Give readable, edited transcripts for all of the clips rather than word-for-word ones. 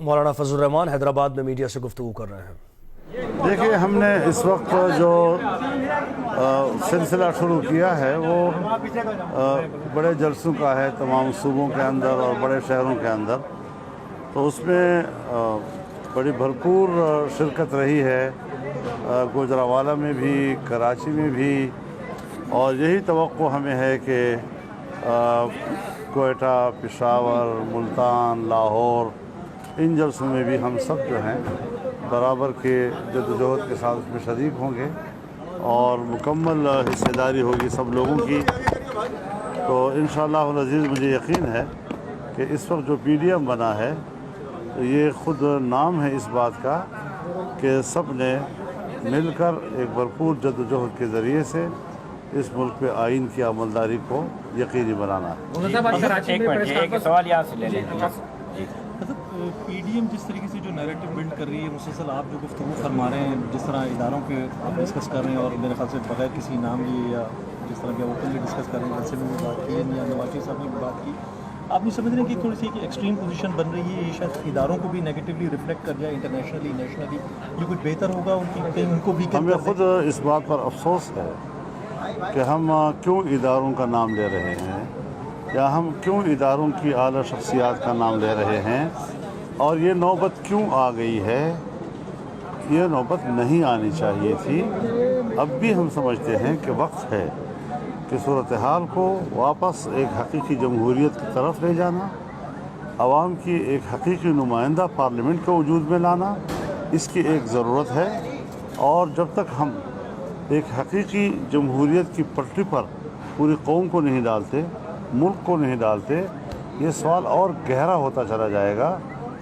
مولانا فضل الرحمان حیدرآباد میں میڈیا سے گفتگو کر رہے ہیں۔ دیکھیے، ہم نے اس وقت جو سلسلہ شروع کیا ہے وہ بڑے جلسوں کا ہے تمام صوبوں کے اندر اور بڑے شہروں کے اندر، تو اس میں بڑی بھرپور شرکت رہی ہے، گوجرانوالہ میں بھی، کراچی میں بھی، اور یہی توقع ہمیں ہے کہ کوئٹہ، پشاور، ملتان، لاہور، ان جلسوں میں بھی ہم سب جو ہیں برابر کے جدوجہد کے ساتھ اس میں شریک ہوں گے اور مکمل حصہ داری ہوگی سب لوگوں کی۔ تو انشاءاللہ العزیز مجھے یقین ہے کہ اس وقت جو پی ڈی ایم بنا ہے یہ خود نام ہے اس بات کا کہ سب نے مل کر ایک بھرپور جدوجہد کے ذریعے سے اس ملک پہ آئین کی عملداری کو یقینی بنانا ہے۔ سوال یہاں سے لے لیں۔ پی ڈی ایم جس طریقے سے جو نیریٹو بلڈ کر رہی ہے، مسلسل آپ جو گفتگو فرما رہے ہیں، جس طرح اداروں کے آپ ڈسکس کر رہے ہیں، اور میرے خیال سے بغیر کسی نام لیے یا جس طرح کہ اوپنلی ڈسکس کر رہے ہیں، جیسے بھی بات کی ہے یا نواز شریف صاحب نے بھی بات کی، آپ نہیں سمجھ رہے ہیں کہ تھوڑی سی ایکسٹریم پوزیشن بن رہی ہے، یہ شاید اداروں کو بھی نیگیٹولی ریفلیکٹ کر جائے انٹرنیشنلی، نیشنلی، یہ کچھ بہتر ہوگا ان کو بھی؟ ہمیں خود اس بات پر افسوس ہے کہ ہم کیوں اداروں کا نام لے رہے ہیں، یا ہم کیوں اداروں کی اعلیٰ شخصیات کا نام لے رہے ہیں، اور یہ نوبت کیوں آ گئی ہے۔ یہ نوبت نہیں آنی چاہیے تھی۔ اب بھی ہم سمجھتے ہیں کہ وقت ہے کہ صورتحال کو واپس ایک حقیقی جمہوریت کی طرف لے جانا، عوام کی ایک حقیقی نمائندہ پارلیمنٹ کو وجود میں لانا، اس کی ایک ضرورت ہے۔ اور جب تک ہم ایک حقیقی جمہوریت کی پٹری پر پوری قوم کو نہیں ڈالتے، ملک کو نہیں ڈالتے، یہ سوال اور گہرا ہوتا چلا جائے گا۔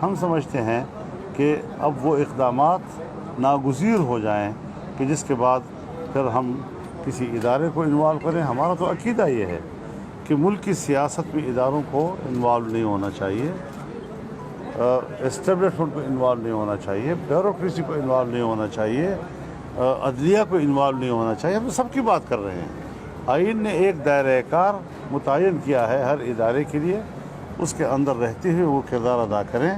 ہم سمجھتے ہیں کہ اب وہ اقدامات ناگزیر ہو جائیں کہ جس کے بعد پھر ہم کسی ادارے کو انوالو کریں۔ ہمارا تو عقیدہ یہ ہے کہ ملک کی سیاست میں اداروں کو انوالو نہیں ہونا چاہیے، اسٹیبلشمنٹ کو انوالو نہیں ہونا چاہیے، بیوروکریسی کو انوالو نہیں ہونا چاہیے، عدلیہ کو انوالو نہیں ہونا چاہیے۔ ہم سب کی بات کر رہے ہیں۔ آئین نے ایک دائرہ کار متعین کیا ہے ہر ادارے کے لیے، اس کے اندر رہتے ہوئے وہ کردار ادا کریں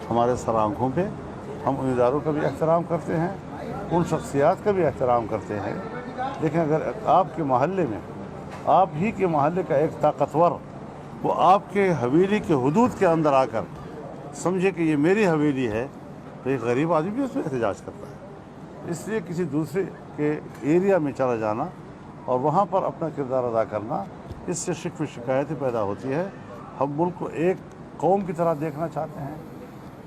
ہمارے سر آنکھوں پہ۔ ہم ان اداروں کا بھی احترام کرتے ہیں، ان شخصیات کا بھی احترام کرتے ہیں، لیکن اگر آپ کے محلے میں، آپ ہی کے محلے کا ایک طاقتور وہ آپ کے حویلی کے حدود کے اندر آ کر سمجھے کہ یہ میری حویلی ہے، تو ایک غریب آدمی بھی اس میں احتجاج کرتا ہے۔ اس لیے کسی دوسرے کے ایریا میں چلا جانا اور وہاں پر اپنا کردار ادا کرنا، اس سے شکوے شکایتیں پیدا ہوتی ہے۔ ہم ملک کو ایک قوم کی طرح دیکھنا چاہتے ہیں،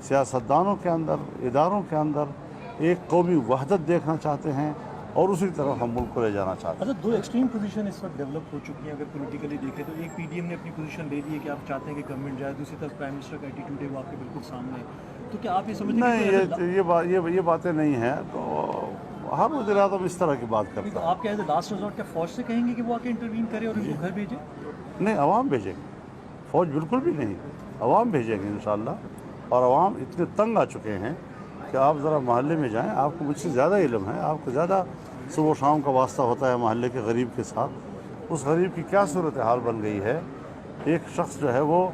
سیاستدانوں کے اندر، اداروں کے اندر ایک قومی وحدت دیکھنا چاہتے ہیں، اور اسی طرف ہم ملک کو لے جانا چاہتے ہیں۔ دو ایکسٹریم پوزیشن اس وقت ڈیولپ ہو چکی ہیں۔ اگر پولیٹیکلی دیکھیں تو ایک پی ڈی ایم نے اپنی پوزیشن لے لی ہے کہ آپ چاہتے ہیں کہ گورنمنٹ جائے، دوسری طرف پرائم منسٹر کا ایٹیٹیوڈ ہے وہ آپ کے بالکل سامنے ہے، تو کیا آپ یہ سمجھتے ہیں نہیں، یہ باتیں نہیں ہیں، تو ہر وزیر اعظم اس طرح کی بات کرتا ہے۔ تو آپ کیا لاسٹ ریزورٹ کیا فوج سے کہیں گے کہ وہ آ کے انٹروین کرے اور ان کو گھر بھیجے؟ نہیں، عوام بھیجیں گے، فوج بالکل بھی نہیں، عوام بھیجیں گے انشاءاللہ۔ اور عوام اتنے تنگ آ چکے ہیں کہ آپ ذرا محلے میں جائیں، آپ کو مجھ سے زیادہ علم ہے، آپ کو زیادہ صبح و شام کا واسطہ ہوتا ہے محلے کے غریب کے ساتھ۔ اس غریب کی کیا صورتحال بن گئی ہے، ایک شخص جو ہے وہ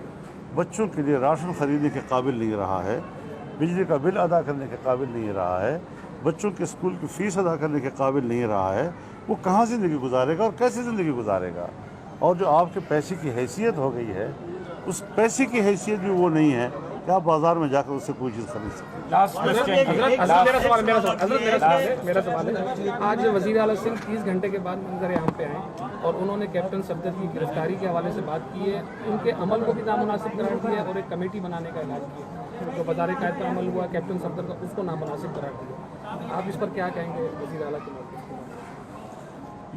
بچوں کے لیے راشن خریدنے کے قابل نہیں رہا ہے، بجلی کا بل ادا کرنے کے قابل نہیں رہا ہے، بچوں کے اسکول کی فیس ادا کرنے کے قابل نہیں رہا ہے، وہ کہاں زندگی گزارے گا اور کیسے زندگی گزارے گا؟ اور جو آپ کے پیسے کی حیثیت ہو گئی ہے، اس پیسے کی حیثیت بھی وہ نہیں ہے کہ آپ بازار میں جا کر اس سے کوئی چیز خرید سکیں۔ میرا سوال ہے، آج وزیر اعلیٰ سنگھ 30 گھنٹے کے بعد منظر عام پہ آئے اور انہوں نے کیپٹن صفدر کی گرفتاری کے حوالے سے بات کی ہے، ان کے عمل کو بھی نامناسب قرار دیا اور ایک کمیٹی بنانے کا اعلان کیا، جو بازار قائد پر عمل ہوا کیپٹن صفدر کا، اس کو نامناسب قرار دیا۔ آپ اس پر کیا کہیں گے وزیر اعلیٰ کے موقع؟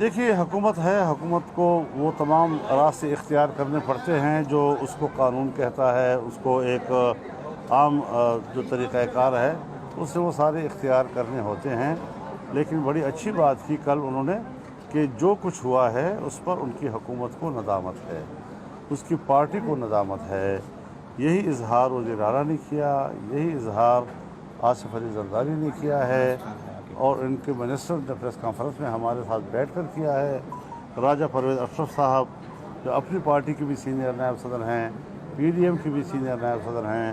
دیکھیے، حکومت ہے، حکومت کو وہ تمام راستے اختیار کرنے پڑتے ہیں جو اس کو قانون کہتا ہے، اس کو ایک عام جو طریقہ کار ہے اس سے وہ سارے اختیار کرنے ہوتے ہیں۔ لیکن بڑی اچھی بات کی کل انہوں نے کہ جو کچھ ہوا ہے اس پر ان کی حکومت کو ندامت ہے، اس کی پارٹی کو ندامت ہے۔ یہی اظہار وزیر اعلیٰ نے کیا، یہی اظہار آصف علی زرداری نے کیا ہے، اور ان کے منسٹر نے پریس کانفرنس میں ہمارے ساتھ بیٹھ کر کیا ہے۔ راجہ پرویز اشرف صاحب جو اپنی پارٹی کے بھی سینئر نائب صدر ہیں، پی ڈی ایم کے بھی سینئر نائب صدر ہیں،